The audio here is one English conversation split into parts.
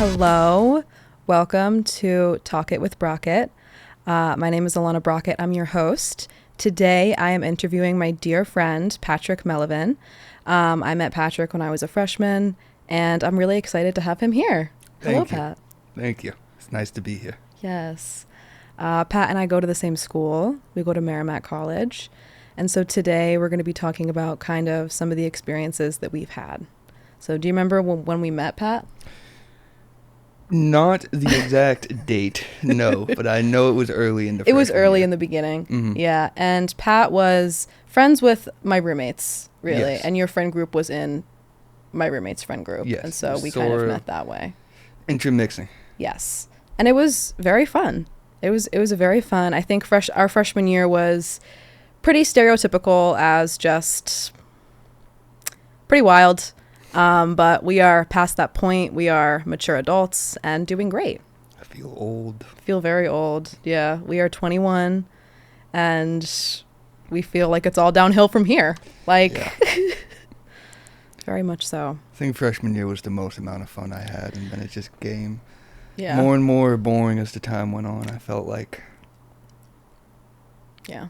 Hello. Welcome to Talk It With Brockett. My name is Alana Brockett. I'm your host. Today, I am interviewing my dear friend, Patrick Melavin. I met Patrick when I was a freshman, and I'm really excited to have him here. Hello, Pat. Thank you. It's nice to be here. Yes. Pat and I go to the same school. We go to Merrimack College. And so today, we're going to be talking about kind of some of the experiences that we've had. So do you remember when we met, Pat? Not the exact date, no, but I know it was early in the It was early year. in the beginning. Mm-hmm. Yeah. And Pat was friends with my roommates, really. Yes. And your friend group was in my roommate's friend group. Yes, And so we kind of met that way. Intermixing. Yes. And it was very fun. It was a very fun. I think our freshman year was pretty stereotypical as just pretty wild. But we are past that point. We are mature adults and doing great. I feel old. Feel very old. Yeah. We are 21 and we feel like it's all downhill from here. Like, very much so. I think freshman year was the most amount of fun I had, and then it just became Yeah. more and more boring as the time went on, I felt like. Yeah.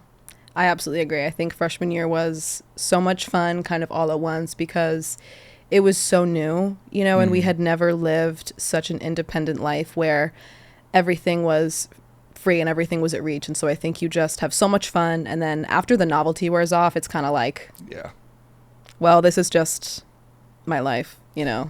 I absolutely agree. I think freshman year was so much fun kind of all at once because it was so new, and we had never lived such an independent life where everything was free and everything was at reach. And so I think you just have so much fun. And then after the novelty wears off, it's kind of like, Yeah. well, this is just my life, Yeah.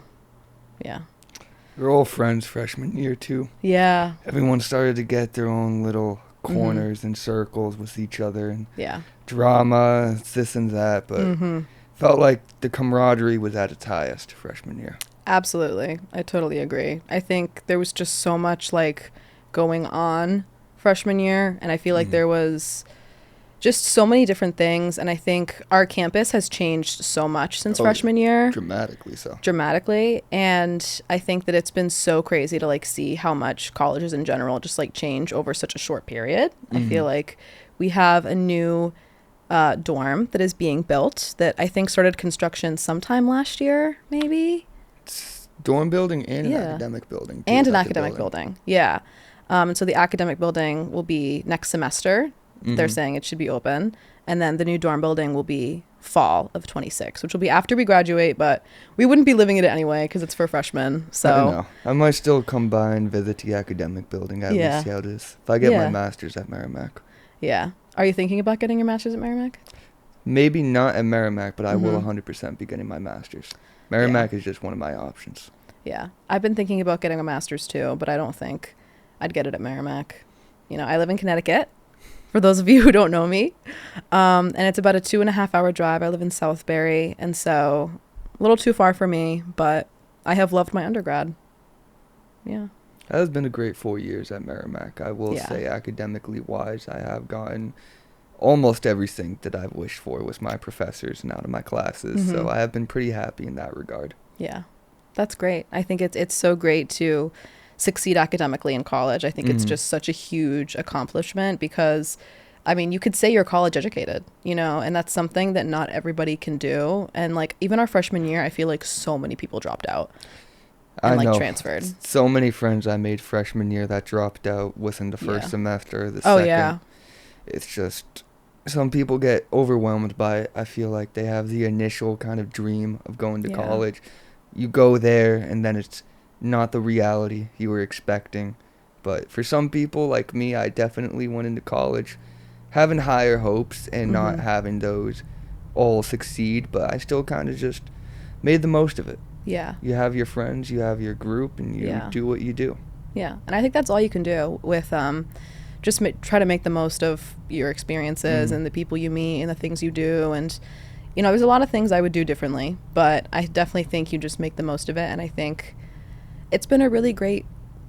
We were all friends freshman year, too. Yeah. Everyone started to get their own little corners and circles with each other, and Yeah. drama, this and that, but felt like the camaraderie was at its highest freshman year. Absolutely. I totally agree. I think there was just so much like going on freshman year, and I feel like there was just so many different things, and I think our campus has changed so much since freshman year. Dramatically so. Dramatically, and I think that it's been so crazy to like see how much colleges in general just like change over such a short period. I feel like we have a new dorm that is being built that I think started construction sometime last year, maybe. It's dorm building and an academic building. And an academic building. Yeah. And so the academic building will be next semester. They're saying it should be open. And then the new dorm building will be fall of 26, which will be after we graduate, but we wouldn't be living in it anyway because it's for freshmen. So I don't know. I might still come by and visit the academic building at least see how it is. If I get my master's at Merrimack. Yeah. Are you thinking about getting your master's at Merrimack? Maybe not at Merrimack, but I will 100% be getting my master's. Merrimack is just one of my options. Yeah. I've been thinking about getting a master's too, but I don't think I'd get it at Merrimack. I live in Connecticut, for those of you who don't know me. And it's about a 2.5-hour drive. I live in Southbury, and so a little too far for me, but I have loved my undergrad. Yeah. That has been a great 4 years at Merrimack. I will say academically wise, I have gotten almost everything that I've wished for with my professors and out of my classes. So I have been pretty happy in that regard. Yeah, that's great. I think it's so great to succeed academically in college. I think it's just such a huge accomplishment because, I mean, you could say you're college educated, and that's something that not everybody can do. And like even our freshman year, I feel like so many people dropped out. And I know. Transferred. So many friends I made freshman year that dropped out within the first semester, the second. Yeah. It's just, some people get overwhelmed by it. I feel like they have the initial kind of dream of going to college. You go there and then it's not the reality you were expecting. But for some people like me, I definitely went into college having higher hopes and not having those all succeed, but I still kind of just made the most of it. Yeah. You have your friends, you have your group, and you do what you do. Yeah. And I think that's all you can do with just try to make the most of your experiences and the people you meet and the things you do. And, there's a lot of things I would do differently, but I definitely think you just make the most of it. And I think it's been a really great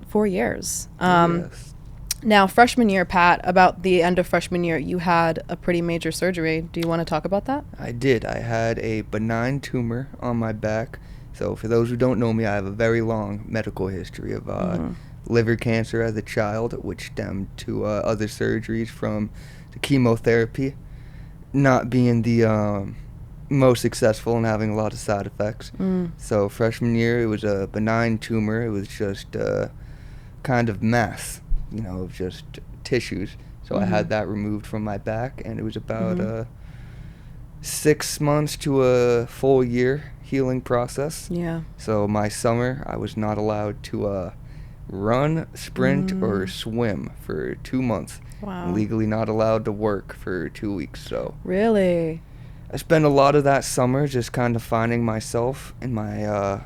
4 years. Yes. Now, freshman year, Pat, about the end of freshman year, you had a pretty major surgery. Do you want to talk about that? I did. I had a benign tumor on my back. So for those who don't know me, I have a very long medical history of liver cancer as a child, which stemmed to other surgeries from the chemotherapy not being the most successful in having a lot of side effects. So freshman year, it was a benign tumor. It was just a kind of mass, of just tissues. So I had that removed from my back, and it was about 6 months to a full year healing process. Yeah. So my summer, I was not allowed to run, sprint, or swim for 2 months. Wow. Legally not allowed to work for 2 weeks. So Really? I spent a lot of that summer just kind of finding myself and my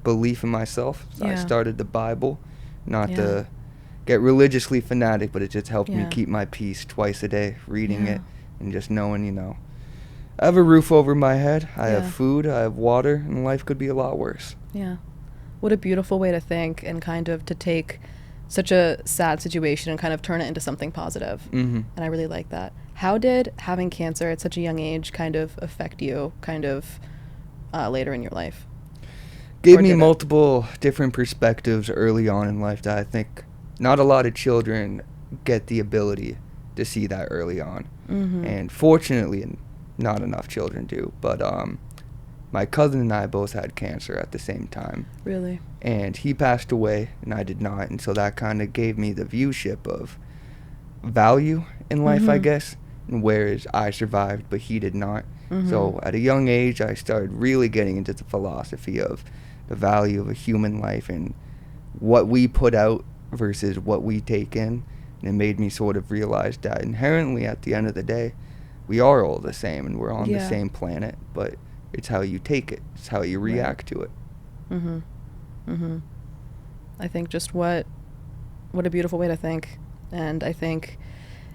belief in myself. So I started the Bible, not to get religiously fanatic, but it just helped me keep my peace twice a day, reading it and just knowing, I have a roof over my head, I have food, I have water, and life could be a lot worse. Yeah. What a beautiful way to think, and kind of to take such a sad situation and kind of turn it into something positive. And I really like that. How did having cancer at such a young age kind of affect you later in your life? Gave me multiple different perspectives early on in life that I think not a lot of children get the ability to see that early on. And fortunately, not enough children do. But my cousin and I both had cancer at the same time. Really? And he passed away, and I did not. And so that kind of gave me the viewship of value in life, I guess. And whereas I survived, but he did not. So at a young age, I started really getting into the philosophy of the value of a human life and what we put out versus what we take in. And it made me sort of realize that inherently at the end of the day, we are all the same and we're on the same planet, but it's how you take it. It's how you react to it. I think just what a beautiful way to think. And I think,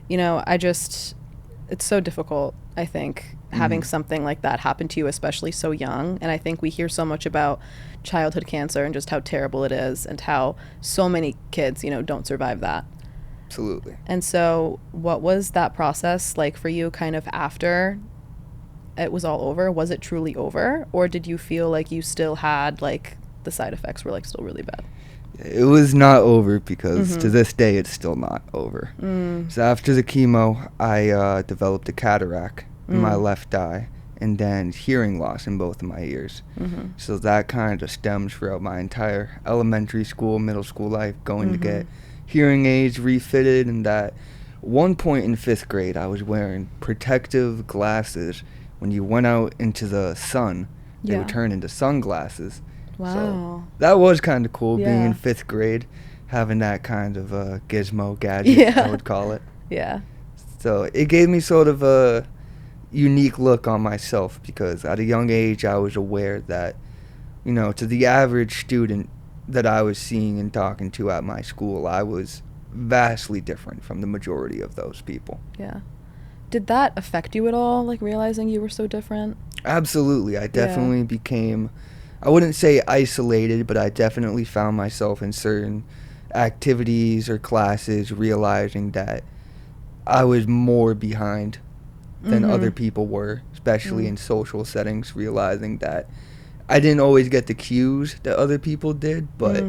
it's so difficult, I think, having something like that happen to you, especially so young. And I think we hear so much about childhood cancer and just how terrible it is and how so many kids, don't survive that. Absolutely. And so what was that process like for you kind of after it was all over? Was it truly over? Or did you feel like you still had, like, the side effects were, like, still really bad? It was not over because to this day it's still not over. So after the chemo, I developed a cataract in my left eye and then hearing loss in both of my ears. So that kind of stems throughout my entire elementary school, middle school life, going to get hearing aids refitted. And at one point in 5th grade, I was wearing protective glasses. When you went out into the sun, they would turn into sunglasses. Wow. So that was kind of cool, being in 5th grade, having that kind of gizmo gadget, I would call it. Yeah. So it gave me sort of a unique look on myself because at a young age I was aware that, to the average student that I was seeing and talking to at my school, I was vastly different from the majority of those people. Yeah. Did that affect you at all, like realizing you were so different? Absolutely. I definitely became, I wouldn't say isolated, but I definitely found myself in certain activities or classes realizing that I was more behind than other people were, especially in social settings, realizing that I didn't always get the cues that other people did, but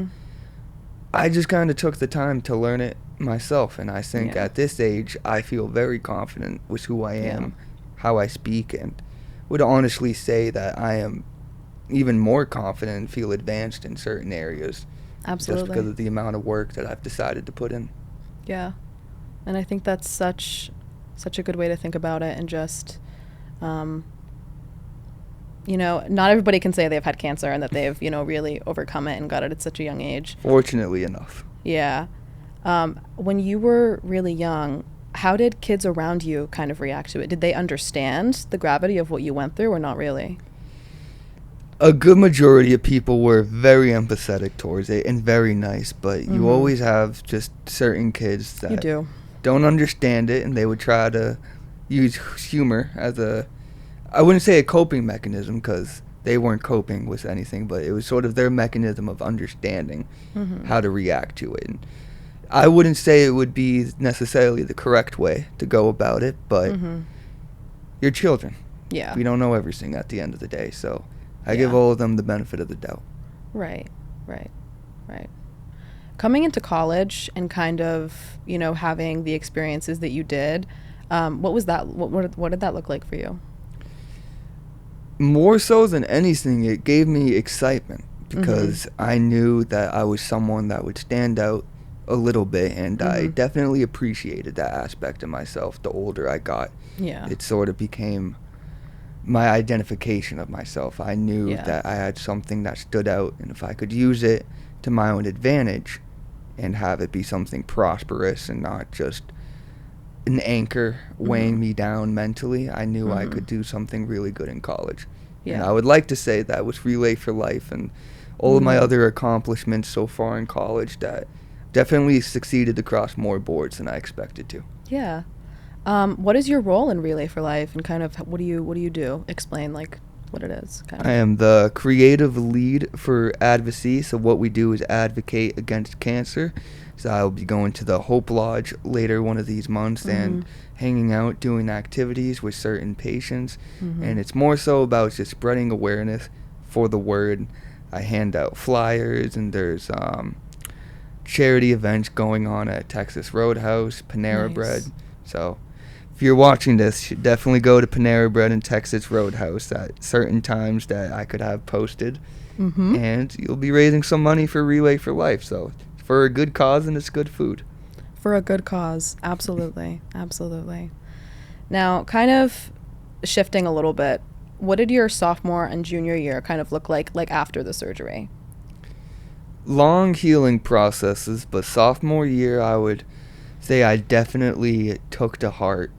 I just kind of took the time to learn it myself. And I think at this age, I feel very confident with who I am, how I speak, and would honestly say that I am even more confident and feel advanced in certain areas. Absolutely. Just because of the amount of work that I've decided to put in. Yeah. And I think that's such a good way to think about it. And just, not everybody can say they've had cancer and that they've, really overcome it and got it at such a young age. Fortunately enough. Yeah. When you were really young, how did kids around you kind of react to it? Did they understand the gravity of what you went through or not really? A good majority of people were very empathetic towards it and very nice, but you always have just certain kids that don't understand it, and they would try to use humor as I wouldn't say a coping mechanism because they weren't coping with anything, but it was sort of their mechanism of understanding how to react to it. And I wouldn't say it would be necessarily the correct way to go about it, but you're children. Yeah. We don't know everything at the end of the day, so I give all of them the benefit of the doubt. Right. Coming into college and kind of, having the experiences that you did, what was that? What did that look like for you? More so than anything, it gave me excitement because I knew that I was someone that would stand out a little bit, and I definitely appreciated that aspect of myself the older I got. Yeah. It sort of became my identification of myself. I knew that I had something that stood out, and if I could use it to my own advantage and have it be something prosperous and not just an anchor weighing me down mentally, I knew I could do something really good in college. Yeah. And I would like to say that was Relay for Life and all of my other accomplishments so far in college that definitely succeeded across more boards than I expected to. Yeah. What is your role in Relay for Life, and kind of what do you do? Explain like what it is. Kind of. I am the creative lead for advocacy, so what we do is advocate against cancer. So I'll be going to the Hope Lodge later one of these months and hanging out, doing activities with certain patients, and it's more so about just spreading awareness for the word. I hand out flyers, and there's charity events going on at Texas Roadhouse, Panera Bread. So if you're watching this, you should definitely go to Panera Bread and Texas Roadhouse at certain times that I could have posted. And you'll be raising some money for Relay for Life. So it's for a good cause, and it's good food. For a good cause. Absolutely. Absolutely. Now, kind of shifting a little bit, what did your sophomore and junior year kind of look like after the surgery? Long healing processes, but sophomore year I would say I definitely took to heart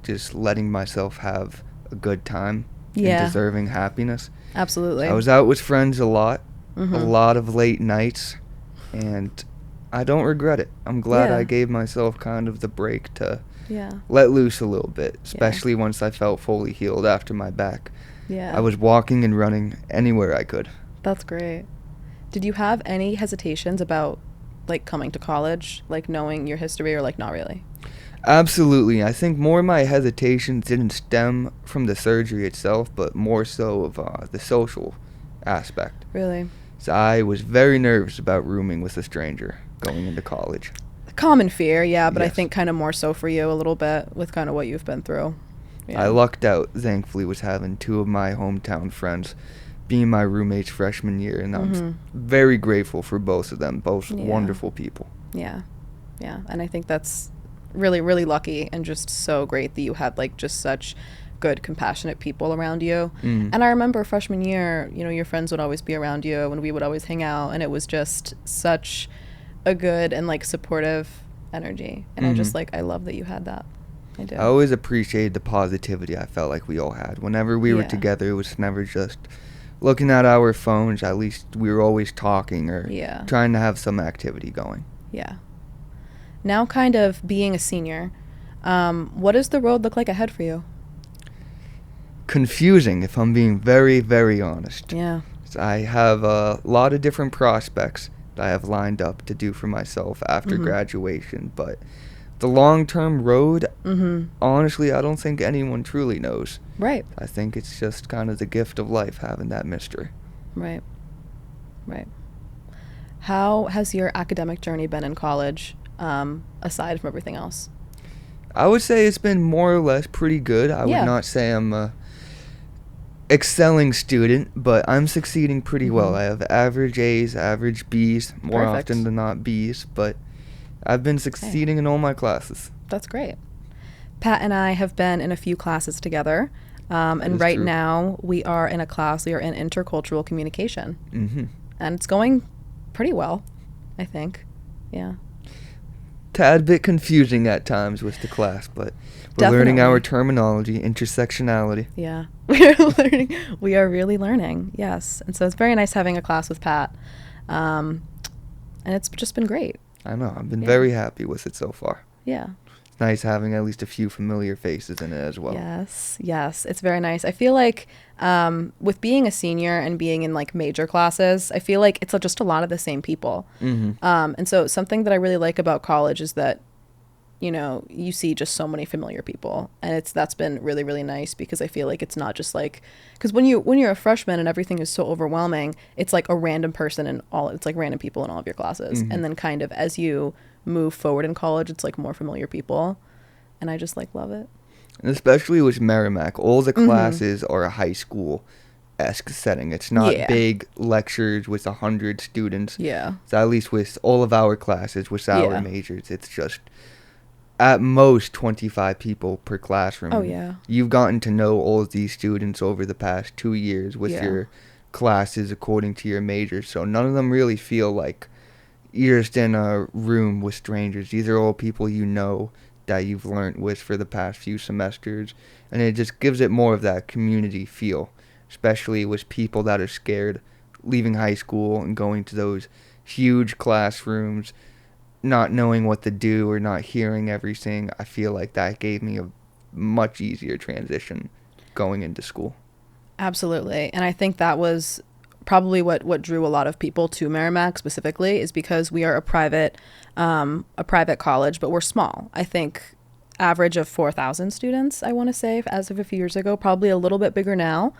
just letting myself have a good time and deserving happiness. Absolutely. I was out with friends a lot of late nights, and I don't regret it. I'm glad I gave myself kind of the break to let loose a little bit, especially once I felt fully healed after my back. Yeah. I was walking and running anywhere I could. That's great. Did you have any hesitations about like coming to college, like knowing your history, or like not really? Absolutely. I think more of my hesitations didn't stem from the surgery itself, but more so of the social aspect. Really? So I was very nervous about rooming with a stranger going into college. Common fear, yeah, but I think kind of more so for you a little bit with kind of what you've been through. Yeah. I lucked out, thankfully, with having two of my hometown friends being my roommates freshman year, and I'm very grateful for both of them, both wonderful people. Yeah, and I think that's really, really lucky and just so great that you had like just such good, compassionate people around you. And I remember freshman year, you know, your friends would always be around you and we would always hang out, and it was just such a good and like supportive energy, and I just like, I love that you had that. I do. I always appreciated the positivity I felt like we all had. Whenever we were together, it was never just looking at our phones. At least we were always talking or trying to have some activity going. Yeah. Now kind of being a senior, what does the road look like ahead for you? Confusing, if I'm being very, very honest. Yeah. So I have a lot of different prospects that I have lined up to do for myself after graduation, but the long-term road, honestly, I don't think anyone truly knows. Right. I think it's just kind of the gift of life, having that mystery. Right. How has your academic journey been in college, aside from everything else? I would say it's been more or less pretty good. I would not say I'm a excelling student, but I'm succeeding pretty well. I have average A's, average B's, more often than not B's, but I've been succeeding in all my classes. That's great. Pat and I have been in a few classes together, and right now we are in a class, we are in intercultural communication. And it's going pretty well, I think. Yeah. Tad bit confusing at times with the class, but we're learning our terminology, intersectionality. Yeah. We are really learning, yes. And so it's very nice having a class with Pat. And it's just been great. I know. I've been very happy with it so far. Yeah. It's nice having at least a few familiar faces in it as well. Yes. It's very nice. I feel like with being a senior and being in like major classes, I feel like it's just a lot of the same people. And so something that I really like about college is that, you know, you see just so many familiar people, and that's been really, really nice, because I feel like it's not just like, because when you're a freshman and everything is so overwhelming, it's like a random person it's like random people in all of your classes. And then kind of as you move forward in college, it's like more familiar people, and I just like love it. And especially with Merrimack, all the classes are a high school-esque setting. It's not big lectures with 100 students. Yeah. So at least with all of our classes, with our majors, it's just at most 25 people per classroom. Oh, yeah. You've gotten to know all of these students over the past 2 years with your classes according to your major. So none of them really feel like you're just in a room with strangers. These are all people you know that you've learned with for the past few semesters, and it just gives it more of that community feel, especially with people that are scared leaving high school and going to those huge classrooms, not knowing what to do or not hearing everything. I feel like that gave me a much easier transition going into school. Absolutely. And I think that was probably what drew a lot of people to Merrimack specifically, is because we are a private college, but we're small. I think average of 4,000 students, I want to say, as of a few years ago, probably a little bit bigger now,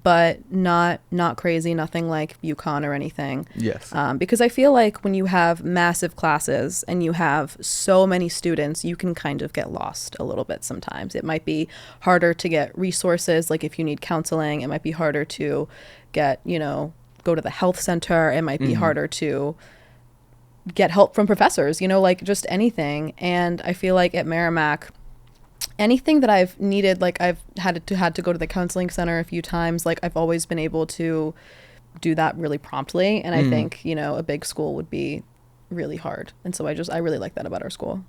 but not crazy, nothing like UConn or anything. Yes. Because I feel like when you have massive classes and you have so many students, you can kind of get lost a little bit sometimes. It might be harder to get resources, like if you need counseling, it might be harder to get, go to the health center. It might be harder to get help from professors, like just anything. And I feel like at Merrimack, anything that I've needed, like I've had to go to the counseling center a few times, like I've always been able to do that really promptly. And I think, a big school would be really hard. And so I really like that about our school.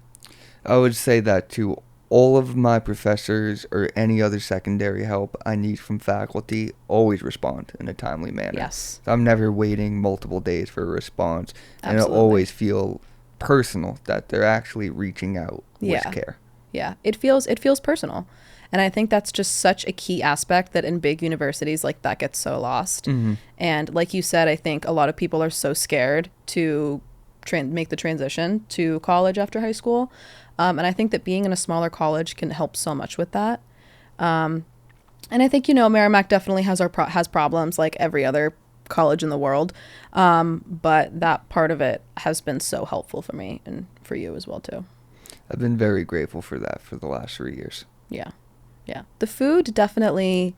I would say that too. All of my professors or any other secondary help I need from faculty always respond in a timely manner. Yes. I'm never waiting multiple days for a response. Absolutely. And it'll always feel personal that they're actually reaching out with care. Yeah, it feels personal. And I think that's just such a key aspect that in big universities like that gets so lost. And like you said, I think a lot of people are so scared to make the transition to college after high school. And I think that being in a smaller college can help so much with that. And I think, Merrimack definitely has has problems like every other college in the world. But that part of it has been so helpful for me and for you as well, too. I've been very grateful for that for the last 3 years. Yeah. Yeah. The food definitely,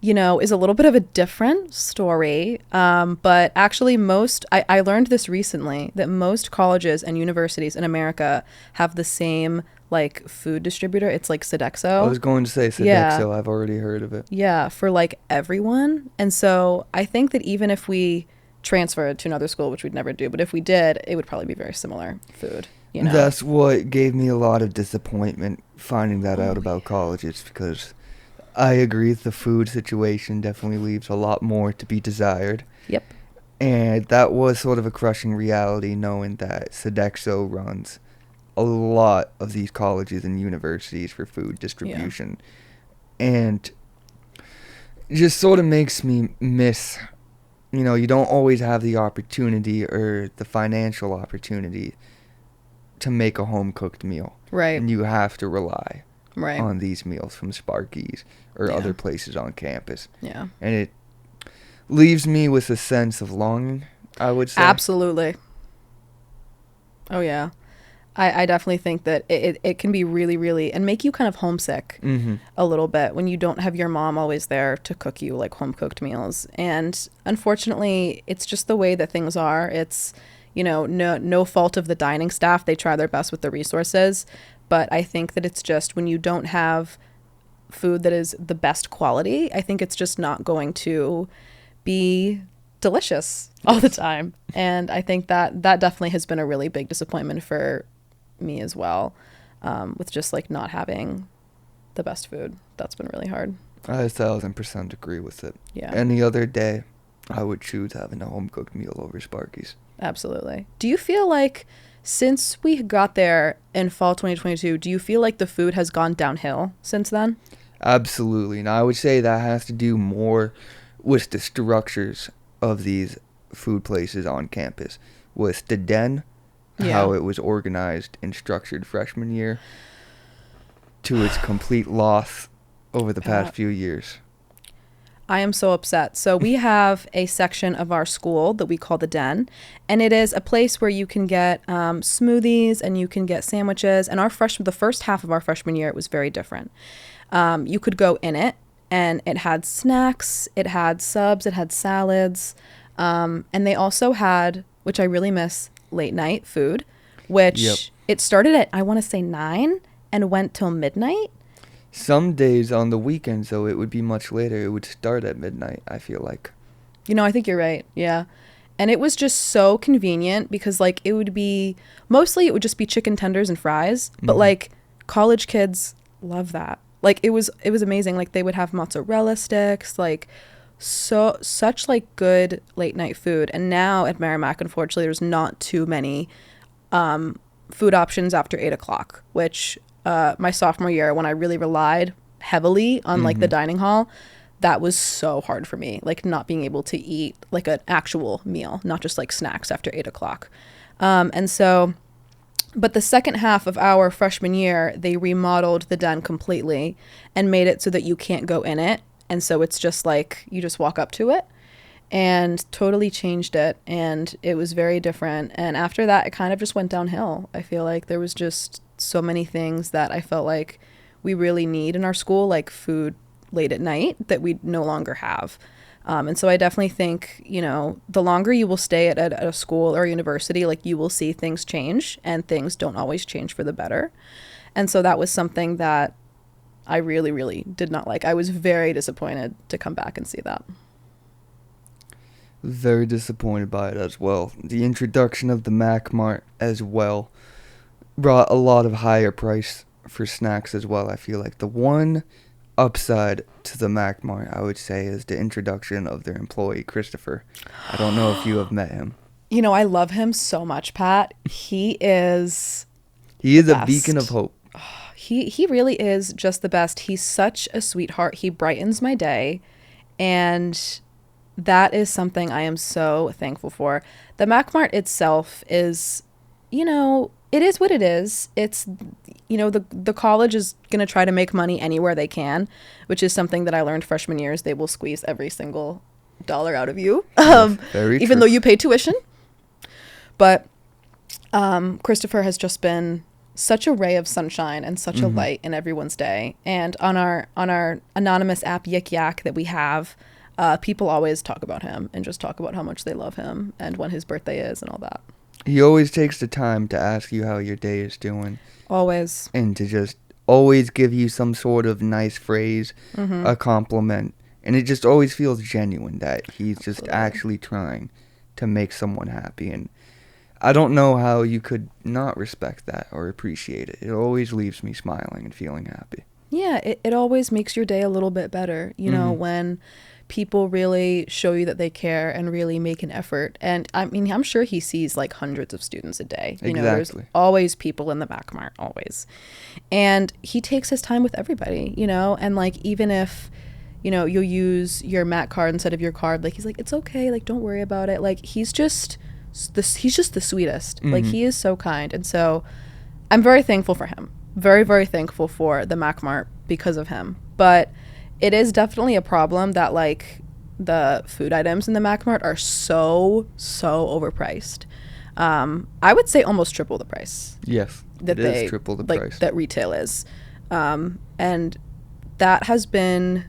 is a little bit of a different story. But actually I learned this recently, that most colleges and universities in America have the same like food distributor. It's like Sodexo. I was going to say Sodexo. Yeah. I've already heard of it. Yeah, for like everyone. And so I think that even if we transferred to another school, which we'd never do, but if we did, it would probably be very similar food. That's what gave me a lot of disappointment finding that out about colleges, because I agree the food situation definitely leaves a lot more to be desired. Yep. And that was sort of a crushing reality, knowing that Sodexo runs a lot of these colleges and universities for food distribution. Yeah. And it just sort of makes me miss, you don't always have the opportunity or the financial opportunity to make a home-cooked meal. Right. And you have to rely on these meals from Sparky's or other places on campus. Yeah. And it leaves me with a sense of longing, I would say. Absolutely. Oh, yeah. I definitely think that it can be really, really, and make you kind of homesick a little bit when you don't have your mom always there to cook you like home-cooked meals. And unfortunately, it's just the way that things are. It's, no fault of the dining staff. They try their best with the resources. But I think that it's just when you don't have food that is the best quality, I think it's just not going to be delicious all the time. And I think that definitely has been a really big disappointment for me as well, with just like not having the best food. That's been really hard. I 1,000% agree with it. Yeah. Any other day, I would choose having a home-cooked meal over Sparky's. Absolutely. Do you feel like since we got there in fall 2022, do you feel like the food has gone downhill since then? Absolutely. And I would say that has to do more with the structures of these food places on campus. With the den, how it was organized and structured freshman year, to its complete loss over the past few years. I am so upset. So we have a section of our school that we call the Den, and it is a place where you can get smoothies and you can get sandwiches. And the first half of our freshman year, it was very different. You could go in it, and it had snacks, it had subs, it had salads, and they also had, which I really miss, late night food, which it started at, I want to say 9 and went till midnight. Some days on the weekends, though, it would be much later. It would start at midnight, I feel like. I think you're right. Yeah. And it was just so convenient because, like, it would just be chicken tenders and fries. But, like, college kids love that. Like, it was amazing. Like, they would have mozzarella sticks, like, such, like, good late night food. And now at Merrimack, unfortunately, there's not too many food options after 8 o'clock, which... my sophomore year, when I really relied heavily on like the dining hall, that was so hard for me, like not being able to eat like an actual meal, not just like snacks after 8 o'clock. But the second half of our freshman year, they remodeled the Den completely and made it so that you can't go in it. And so it's just like, you just walk up to it, and totally changed it. And it was very different. And after that, it kind of just went downhill. I feel like there was just so many things that I felt like we really need in our school, like food late at night, that we no longer have. And so I definitely think, the longer you will stay at a school or university, like you will see things change, and things don't always change for the better. And so that was something that I really, really did not like. I was very disappointed to come back and see that. Very disappointed by it as well. The introduction of the Mac Mart as well brought a lot of higher price for snacks as well. I feel like the one upside to the Mac Mart, I would say, is the introduction of their employee, Christopher. I don't know if you have met him. I love him so much, Pat. He is a beacon of hope. He really is just the best. He's such a sweetheart. He brightens my day, and that is something I am so thankful for. The Mac Mart itself is, it is what it is. It's, the college is going to try to make money anywhere they can, which is something that I learned freshman years. They will squeeze every single dollar out of you, even though you pay tuition. But Christopher has just been such a ray of sunshine and such a light in everyone's day. And on our anonymous app, Yik Yak, that we have, people always talk about him and just talk about how much they love him and when his birthday is and all that. He always takes the time to ask you how your day is doing. Always. And to just always give you some sort of nice phrase, a compliment. And it just always feels genuine that he's just actually trying to make someone happy. And I don't know how you could not respect that or appreciate it. It always leaves me smiling and feeling happy. Yeah, it always makes your day a little bit better, when people really show you that they care and really make an effort. And I mean, I'm sure he sees like hundreds of students a day. There's always people in the Mac Mart, always. And he takes his time with everybody, and like, even if, you'll use your Mac card instead of your card, like, he's like, it's okay. Like, don't worry about it. Like, he's just the sweetest. Like, he is so kind. And so I'm very thankful for him. Very, very thankful for the Mac Mart because of him. But it is definitely a problem that, like, the food items in the Mac Mart are so overpriced. I would say almost triple the price. Yes, it is triple the price. That retail is. And that has been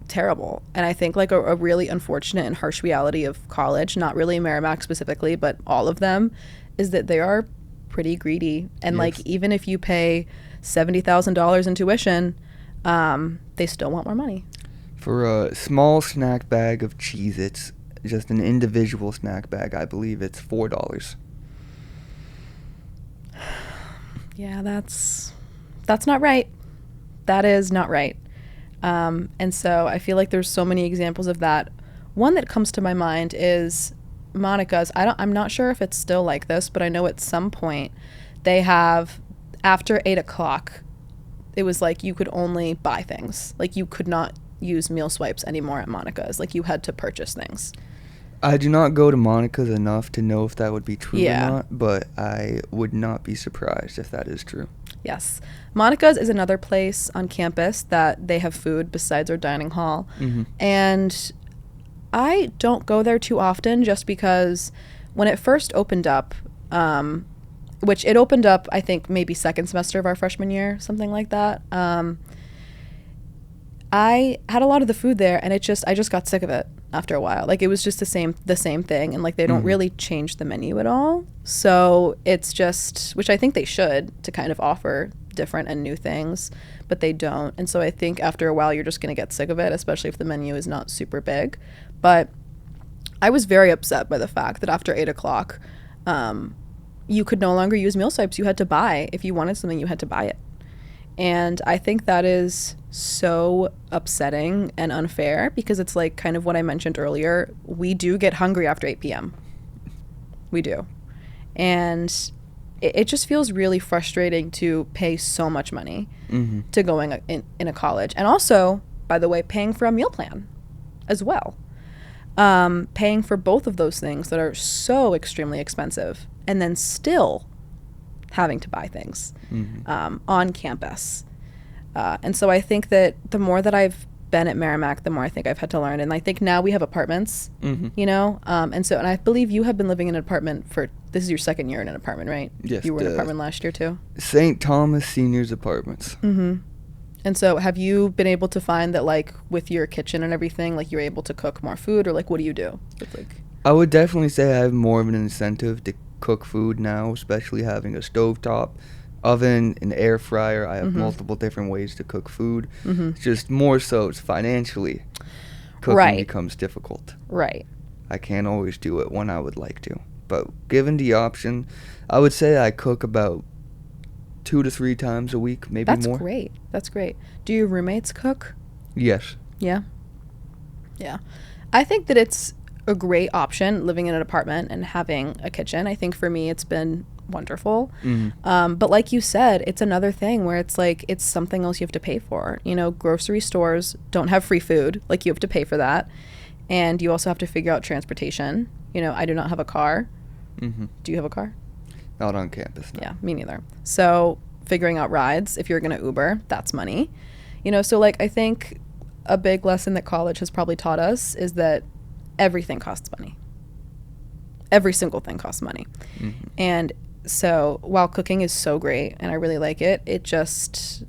terrible. And I think, like, a really unfortunate and harsh reality of college, not really Merrimack specifically, but all of them, is that they are pretty greedy. And, like, even if you pay $70,000 in tuition, they still want more money. For a small snack bag of Cheez-Its, just an individual snack bag, I believe it's $4. Yeah, that's not right. That is not right. And so I feel like there's so many examples of that. One that comes to my mind is Monica's. I'm not sure if it's still like this, but I know at some point they have, after 8 o'clock, it was like you could only buy things. Like, you could not use meal swipes anymore at Monica's. Like, you had to purchase things. I do not go to Monica's enough to know if that would be true Yeah. or not, but I would not be surprised if that is true. Yes. Monica's is another place on campus that they have food besides our dining hall. Mm-hmm. And I don't go there too often just because when it first opened up, which it opened up, I think, maybe second semester of our freshman year, something like that. I had a lot of the food there, and I just got sick of it after a while. Like, it was just the same thing, and like they don't really change the menu at all. So it's just, which I think they should, to kind of offer different and new things, but they don't. And so I think after a while you're just going to get sick of it, especially if the menu is not super big. But I was very upset by the fact that after 8 o'clock, you could no longer use meal swipes. You had to buy. If you wanted something, you had to buy it. And I think that is so upsetting and unfair because it's like kind of what I mentioned earlier. We do get hungry after 8 p.m. We do. And it just feels really frustrating to pay so much money to going in a college. And also, by the way, paying for a meal plan as well. Paying for both of those things that are so extremely expensive and then still having to buy things on campus. And so I think that the more that I've been at Merrimack, the more I think I've had to learn. And I think now we have apartments, you know? And I believe you have been living in an apartment this is your second year in an apartment, right? Yes. You were in an apartment last year too? St. Thomas Seniors Apartments. Mm-hmm. And so have you been able to find that, like, with your kitchen and everything, like, you're able to cook more food, or, like, what do you do? It's like, I would definitely say I have more of an incentive to cook food now, especially having a stovetop, oven, an air fryer. I have multiple different ways to cook food. It's just more so it's financially cooking becomes difficult. Right. I can't always do it when I would like to. But given the option, I would say I cook about 2 to 3 times a week, maybe more. That's great. Do your roommates cook? Yes. Yeah. I think that it's a great option living in an apartment and having a kitchen. I think for me it's been wonderful. But like you said, it's another thing where it's like it's something else you have to pay for. You know, grocery stores don't have free food. Like, you have to pay for that. And you also have to figure out transportation. You know, I do not have a car. Do you have a car? Not on campus, no. Yeah, me neither. So figuring out rides, if you're going to Uber, that's money. You know, so like I think a big lesson that college has probably taught us is that everything costs money. Every single thing costs money. And so while cooking is so great and I really like it, it just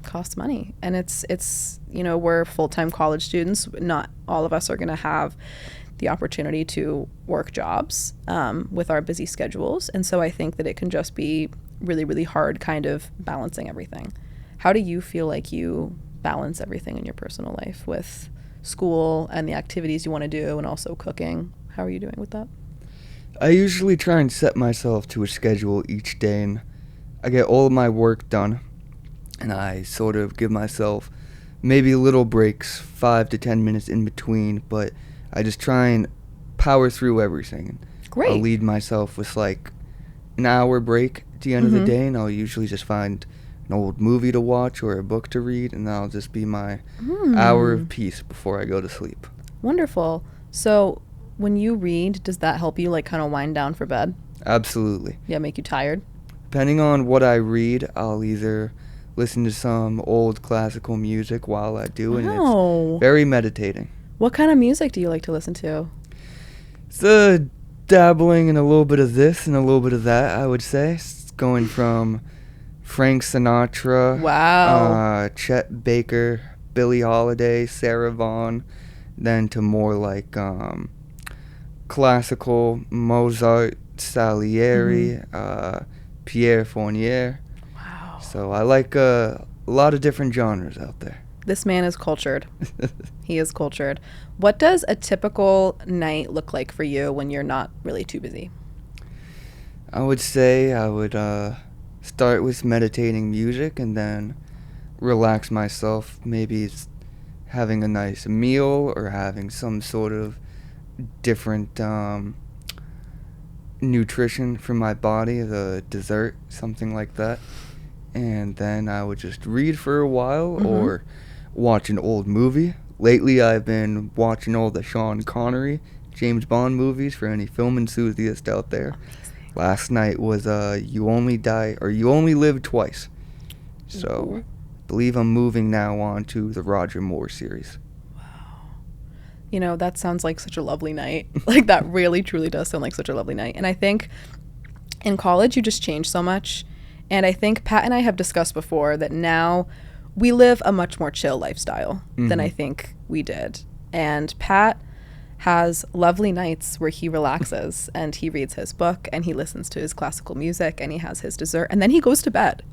costs money. And it's you know, we're full-time college students. Not all of us are going to have the opportunity to work jobs with our busy schedules. And so I think that it can just be really, really hard kind of balancing everything. How do you feel like you balance everything in your personal life with school and the activities you want to do and also cooking? How are you doing with that? I usually try and set myself to a schedule each day, and I get all of my work done, and I sort of give myself maybe little breaks, 5 to 10 minutes in between, but I just try and power through everything. Great. I'll lead myself with like an hour break at the end of the day, and I'll usually just find an old movie to watch or a book to read, and that'll just be my hour of peace before I go to sleep. Wonderful. So when you read, does that help you like kind of wind down for bed? Absolutely. Yeah, make you tired? Depending on what I read, I'll either listen to some old classical music while I do, and it's very meditating. What kind of music do you like to listen to? It's dabbling in a little bit of this and a little bit of that, I would say. It's going from Frank Sinatra, Chet Baker, Billie Holiday, Sarah Vaughan, then to more like classical Mozart, Salieri, Pierre Fournier. Wow. So I like a lot of different genres out there. This man is cultured. He is cultured. What does a typical night look like for you when you're not really too busy? I would say I would start with meditating music and then relax myself. Maybe it's having a nice meal or having some sort of different nutrition for my body, the dessert, something like that. And then I would just read for a while or watch an old movie. Lately I've been watching all the Sean Connery James Bond movies for any film enthusiast out there. Last night was You Only Live Twice. So, I believe I'm moving now on to the Roger Moore series. You know, that sounds like such a lovely night. Like, that really, truly does sound like such a lovely night. And I think in college, you just change so much. And I think Pat and I have discussed before that now we live a much more chill lifestyle than I think we did. And Pat has lovely nights where he relaxes and he reads his book and he listens to his classical music and he has his dessert and then he goes to bed.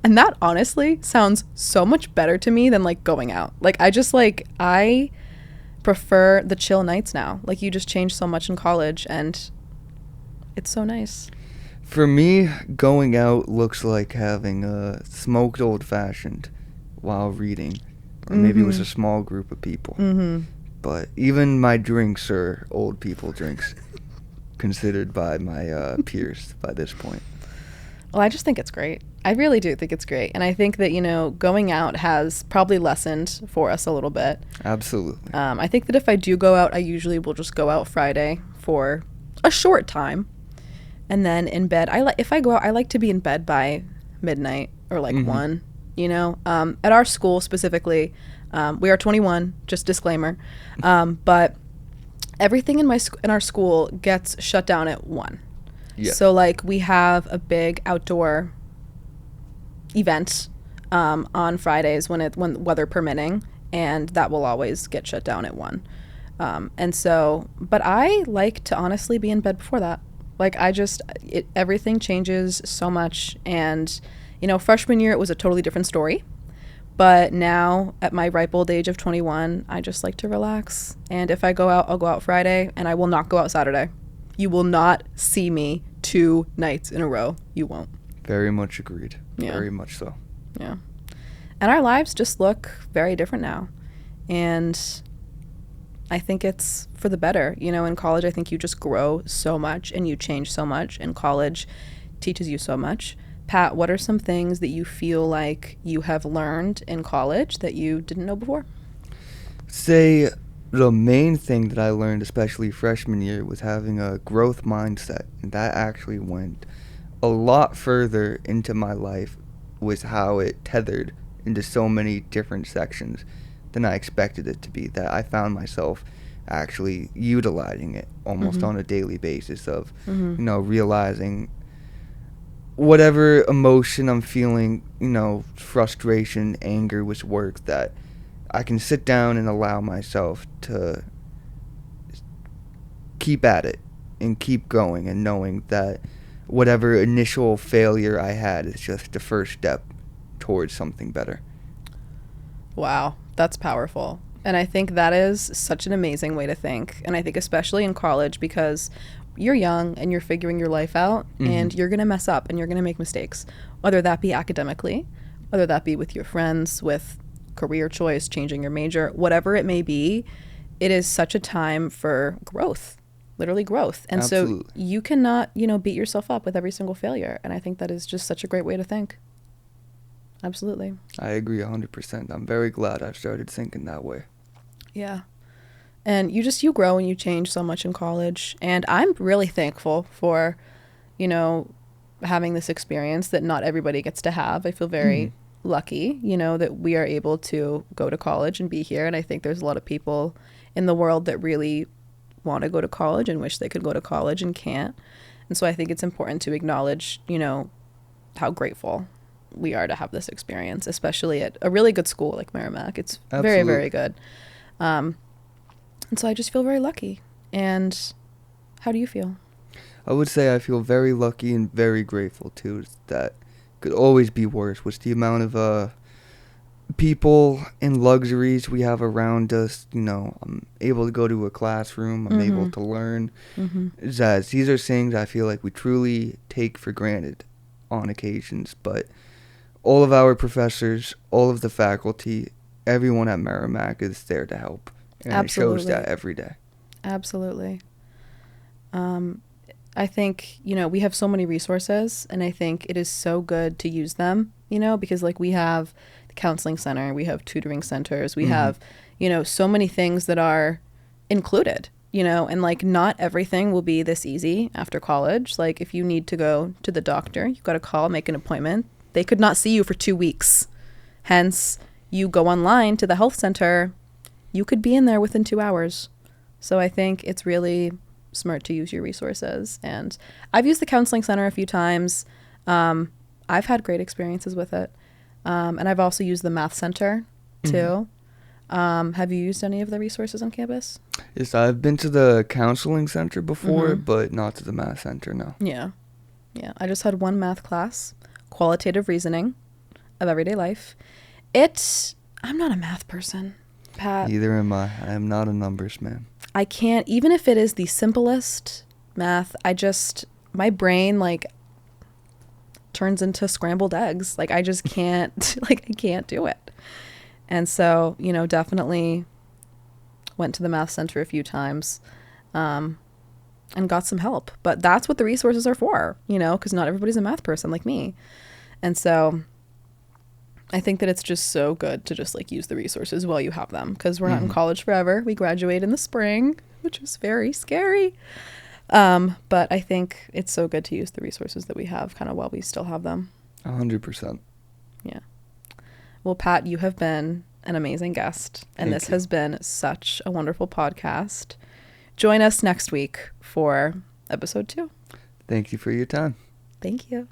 And that honestly sounds so much better to me than like going out. Like, I prefer the chill nights now. Like, you just change so much in college and it's so nice. For me, going out looks like having a smoked old-fashioned while reading. Or maybe it was a small group of people. But even my drinks are old people drinks, considered by my peers by this point. Well, I just think it's great. I really do think it's great. And I think that, you know, going out has probably lessened for us a little bit. Absolutely. I think that if I do go out, I usually will just go out Friday for a short time. And then in bed, if I go out, I like to be in bed by midnight or like 1, you know. At our school specifically, we are 21, just disclaimer. But everything in our school gets shut down at 1. Yeah. So like we have a big outdoor event on Fridays when weather permitting, and that will always get shut down at 1. And so, but I like to honestly be in bed before that. Like, everything changes so much. And, you know, freshman year, it was a totally different story. But now, at my ripe old age of 21, I just like to relax. And if I go out, I'll go out Friday, and I will not go out Saturday. You will not see me 2 nights in a row. You won't. Very much agreed. Yeah. Very much so. Yeah. And our lives just look very different now. And I think it's for the better. You know, in college, I think you just grow so much and you change so much, and college teaches you so much. Pat, what are some things that you feel like you have learned in college that you didn't know before? Say the main thing that I learned, especially freshman year, was having a growth mindset. And that actually went a lot further into my life, was how it tethered into so many different sections than I expected it to be, that I found myself actually utilizing it almost on a daily basis of, you know, realizing whatever emotion I'm feeling, you know, frustration, anger with work, that I can sit down and allow myself to keep at it and keep going, and knowing that whatever initial failure I had is just the first step towards something better. Wow, that's powerful. And I think that is such an amazing way to think. And I think especially in college, because you're young and you're figuring your life out, and you're going to mess up and you're going to make mistakes, whether that be academically, whether that be with your friends, with career choice, changing your major, whatever it may be. It is such a time for growth, literally growth. And Absolutely. So you cannot, you know, beat yourself up with every single failure. And I think that is just such a great way to think. Absolutely. I agree 100%. I'm very glad I started thinking that way. Yeah. And you grow and you change so much in college. And I'm really thankful for, you know, having this experience that not everybody gets to have. I feel very lucky, you know, that we are able to go to college and be here. And I think there's a lot of people in the world that really want to go to college and wish they could go to college and can't. And so I think it's important to acknowledge, you know, how grateful we are to have this experience, especially at a really good school like Merrimack. It's Absolutely. Very, very good. And so I just feel very lucky. And how do you feel? I would say I feel very lucky and very grateful too. That could always be worse with the amount of people and luxuries we have around us. You know, I'm able to go to a classroom. I'm able to learn. As these are things I feel like we truly take for granted on occasions, but all of our professors, all of the faculty, everyone at Merrimack is there to help. And Absolutely. It shows that every day. Absolutely. I think, you know, we have so many resources, and I think it is so good to use them, you know, because like we have the counseling center, we have tutoring centers, we have, you know, so many things that are included you know, and like not everything will be this easy after college. Like if you need to go to the doctor, you've got to call, make an appointment. They could not see you for 2 weeks. Hence, you go online to the health center, you could be in there within 2 hours. So I think it's really smart to use your resources. And I've used the counseling center a few times. I've had great experiences with it. And I've also used the math center too. Have you used any of the resources on campus? Yes, I've been to the counseling center before, but not to the math center, no. Yeah. I just had one math class, qualitative reasoning of everyday life. I'm not a math person, Pat. Neither am I. I am not a numbers man. I can't, even if it is the simplest math, my brain like turns into scrambled eggs. Like I just can't, like I can't do it. And so, you know, definitely went to the math center a few times and got some help. But that's what the resources are for, you know, because not everybody's a math person like me. And so I think that it's just so good to just like use the resources while you have them, because we're not in college forever. We graduate in the spring, which is very scary. But I think it's so good to use the resources that we have kind of while we still have them. 100%. Yeah. Well, Pat, you have been an amazing guest, and this has been such a wonderful podcast. Join us next week for episode 2. Thank you for your time. Thank you.